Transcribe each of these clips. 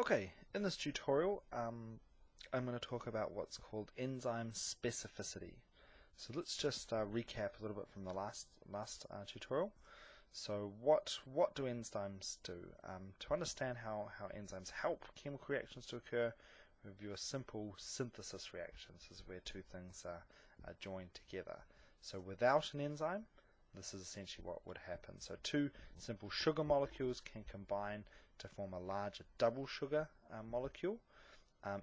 Okay, in this tutorial, I'm going to talk about what's called enzyme specificity. So let's just recap a little bit from the last tutorial. So what do enzymes do? To understand how enzymes help chemical reactions to occur, we review a simple synthesis reaction. This is where two things are joined together. So without an enzyme, this is essentially what would happen. So two simple sugar molecules can combine to form a larger double sugar molecule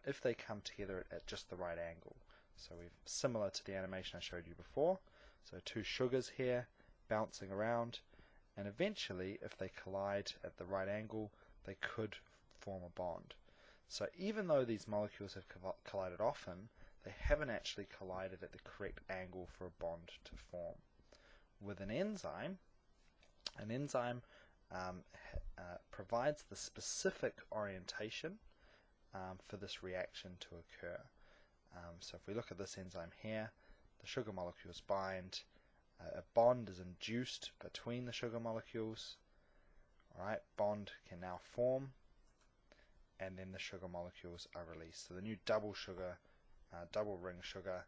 if they come together at just the right angle. So we've similar to the animation I showed you before. So two sugars here bouncing around, and eventually if they collide at the right angle, they could form a bond. So even though these molecules have collided often, they haven't actually collided at the correct angle for a bond to form. With an enzyme provides the specific orientation for this reaction to occur. So if we look at this enzyme here, the sugar molecules bind, a bond is induced between the sugar molecules. Alright, bond can now form, and then the sugar molecules are released. So the new double ring sugar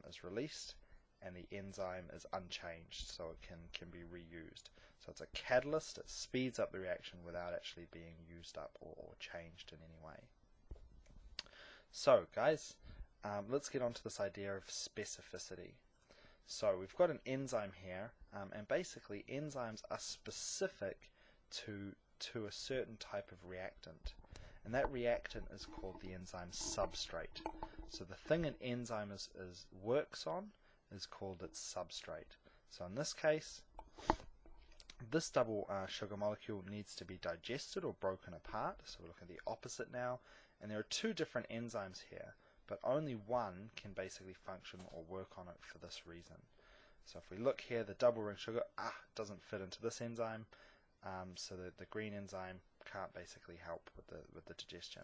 is released, and the enzyme is unchanged, so it can be reused. So it's a catalyst, it speeds up the reaction without actually being used up or changed in any way. So guys, let's get on to this idea of specificity. So we've got an enzyme here, and basically enzymes are specific to a certain type of reactant. And that reactant is called the enzyme substrate. So the thing an enzyme works on is called its substrate. So in this case, this double sugar molecule needs to be digested or broken apart. So we'll look at the opposite now. And there are two different enzymes here, but only one can basically function or work on it for this reason. So if we look here, the double ring sugar doesn't fit into this enzyme, so the green enzyme can't basically help with the digestion.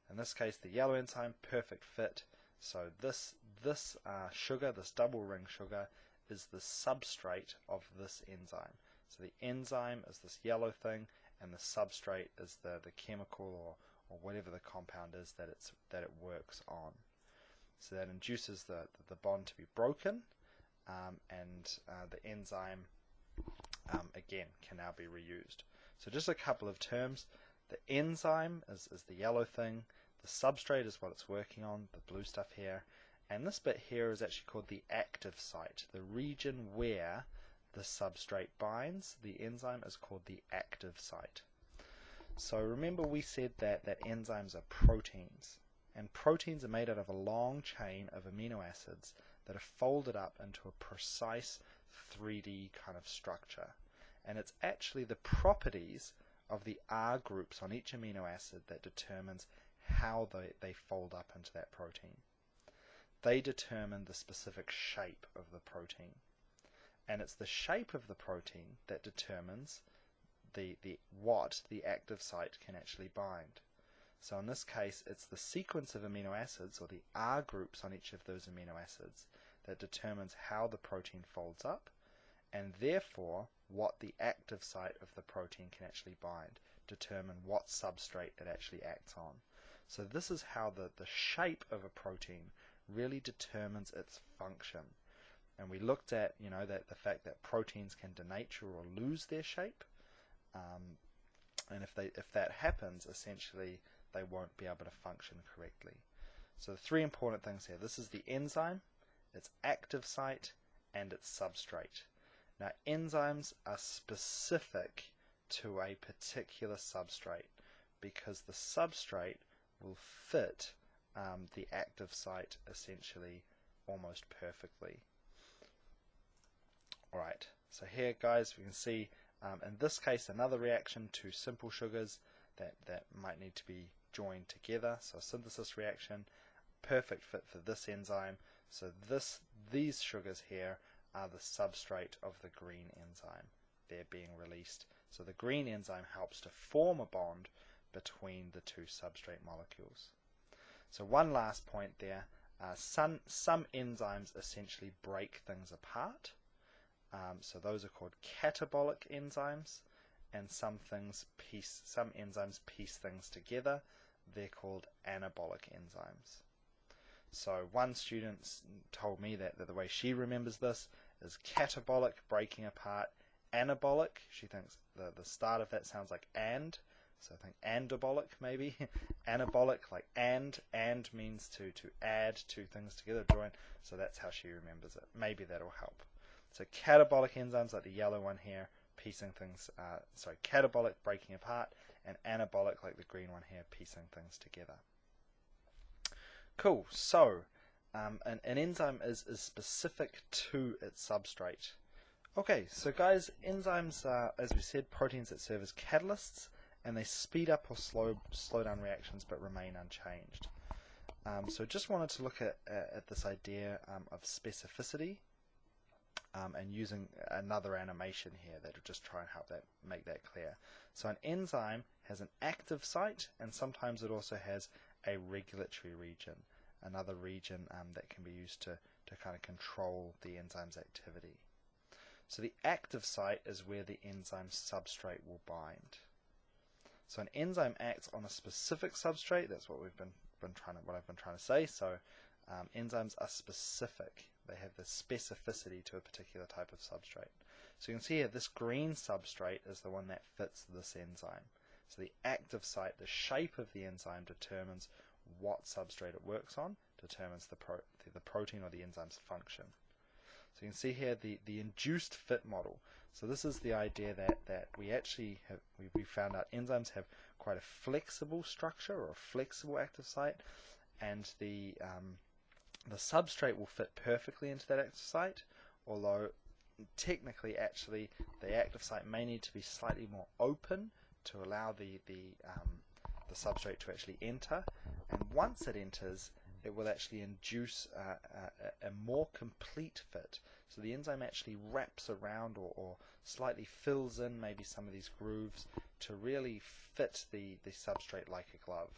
In this case, the yellow enzyme, perfect fit. So this sugar, this double ring sugar, is the substrate of this enzyme. So the enzyme is this yellow thing, and the substrate is the chemical or whatever the compound is that it works on. So that induces the bond to be broken, and the enzyme again can now be reused. So just a couple of terms. The enzyme is the yellow thing, the substrate is what it's working on, the blue stuff here, and this bit here is actually called the active site. The region where the substrate binds, the enzyme, is called the active site. So remember we said that enzymes are proteins, and proteins are made out of a long chain of amino acids that are folded up into a precise 3D kind of structure. And it's actually the properties of the R groups on each amino acid that determines how they fold up into that protein. They determine the specific shape of the protein. And it's the shape of the protein that determines what the active site can actually bind. So in this case, it's the sequence of amino acids, or the R groups on each of those amino acids, that determines how the protein folds up, and therefore what the active site of the protein can actually bind, determine what substrate it actually acts on. So this is how the shape of a protein really determines its function. And we looked at that the fact that proteins can denature or lose their shape, and if that happens, essentially they won't be able to function correctly. So the three important things here: this is the enzyme, its active site, and its substrate. Now enzymes are specific to a particular substrate because the substrate will fit the active site essentially almost perfectly. Alright, so here guys we can see in this case another reaction, two simple sugars that might need to be joined together, so a synthesis reaction, perfect fit for this enzyme. So these sugars here are the substrate of the green enzyme. They're being released. So the green enzyme helps to form a bond between the two substrate molecules. So one last point there, some enzymes essentially break things apart. So those are called catabolic enzymes, and some enzymes piece things together. They're called anabolic enzymes. So one student told me that the way she remembers this is catabolic, breaking apart, anabolic. She thinks the start of that sounds like and, so I think andabolic maybe. Anabolic, like and means to add two things together, join, so that's how she remembers it. Maybe that'll help. So catabolic enzymes, like the yellow one here, piecing things, catabolic, breaking apart, and anabolic, like the green one here, piecing things together. Cool, so an enzyme is specific to its substrate. Okay, so guys, enzymes are, as we said, proteins that serve as catalysts, and they speed up or slow down reactions but remain unchanged. So just wanted to look at this idea of specificity, and using another animation here that will just try and help make that clear. So an enzyme has an active site, and sometimes it also has a regulatory region, another region that can be used to kind of control the enzyme's activity. So the active site is where the enzyme substrate will bind. So an enzyme acts on a specific substrate. That's what I've been trying to say. So enzymes are specific. They have the specificity to a particular type of substrate. So you can see here this green substrate is the one that fits this enzyme. So the active site, the shape of the enzyme, determines what substrate it works on, determines the protein or the enzyme's function. So you can see here the induced fit model. So this is the idea that we actually have, we found out enzymes have quite a flexible structure or a flexible active site, and the substrate will fit perfectly into that active site, although technically actually the active site may need to be slightly more open to allow the substrate to actually enter, and once it enters it will actually induce a more complete fit. So the enzyme actually wraps around or slightly fills in maybe some of these grooves to really fit the substrate like a glove.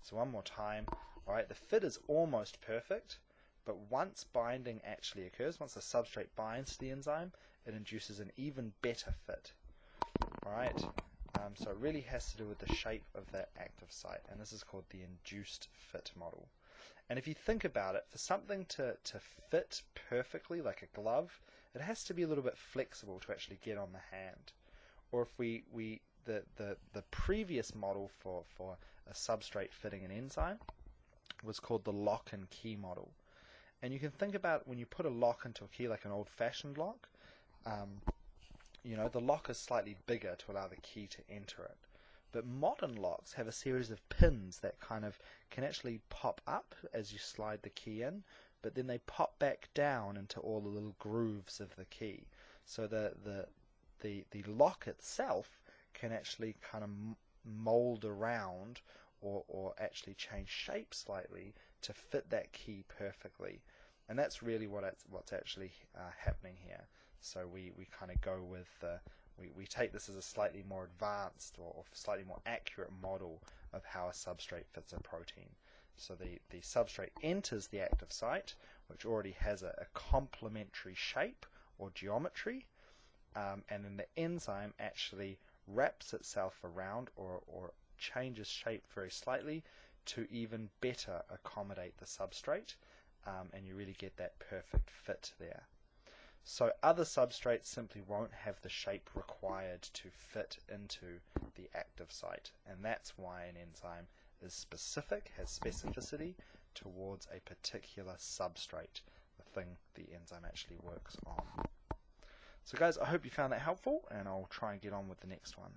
So one more time. Alright, the fit is almost perfect, but once binding actually occurs, once the substrate binds to the enzyme, it induces an even better fit. Alright, so it really has to do with the shape of that active site, and this is called the induced fit model. And if you think about it, for something to fit perfectly like a glove, it has to be a little bit flexible to actually get on the hand. Or if the previous model for a substrate fitting an enzyme was called the lock and key model. And you can think about when you put a lock into a key, like an old-fashioned lock, the lock is slightly bigger to allow the key to enter it. But modern locks have a series of pins that kind of can actually pop up as you slide the key in, but then they pop back down into all the little grooves of the key. So the lock itself can actually kind of mold around or actually change shape slightly to fit that key perfectly. And that's really what's actually happening here. So we kind of go with we take this as a slightly more advanced or slightly more accurate model of how a substrate fits a protein. So the substrate enters the active site, which already has a complementary shape or geometry, and then the enzyme actually wraps itself around or changes shape very slightly to even better accommodate the substrate, and you really get that perfect fit there. So other substrates simply won't have the shape required to fit into the active site, and that's why an enzyme is specific, has specificity towards a particular substrate, the thing the enzyme actually works on. So guys, I hope you found that helpful, and I'll try and get on with the next one.